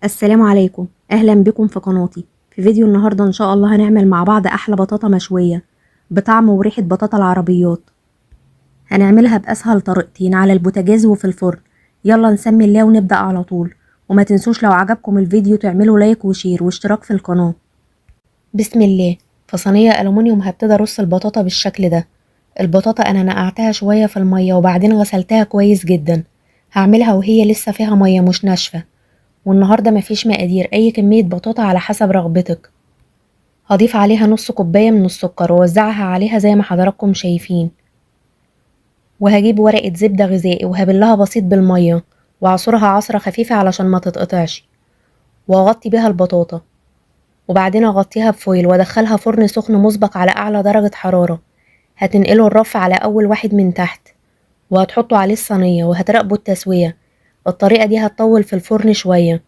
السلام عليكم، اهلا بكم في قناتي. في فيديو النهارده ان شاء الله هنعمل مع بعض احلى بطاطا مشويه بطعم وريحه بطاطا العربيات. هنعملها باسهل طريقتين، على البوتاجاز وفي الفرن. يلا نسمي الله ونبدا على طول. وما تنسوش لو عجبكم الفيديو تعملوا لايك وشير واشتراك في القناه. بسم الله. في صينيه الومنيوم هبتدي ارص البطاطا بالشكل ده. البطاطا انا نقعتها شويه في الميه وبعدين غسلتها كويس جدا. هعملها وهي لسه فيها ميه مش ناشفه. والنهارده مفيش مقادير، اي كمية بطاطا على حسب رغبتك. هضيف عليها نص كوباية من السكر ووزعها عليها زي ما حضراتكم شايفين. وهجيب ورقة زبدة غذائي وهبلها بسيط بالمية واعصرها عصرة خفيفة علشان ما تتقطعش. واغطي بيها البطاطا وبعدين اغطيها بفويل وادخلها فرن سخن مسبق على اعلى درجة حرارة. هتنقله الرف على اول واحد من تحت وهتحطوا عليه الصينية وهتراقبوا التسوية. الطريقة دي هتطول في الفرن شوية.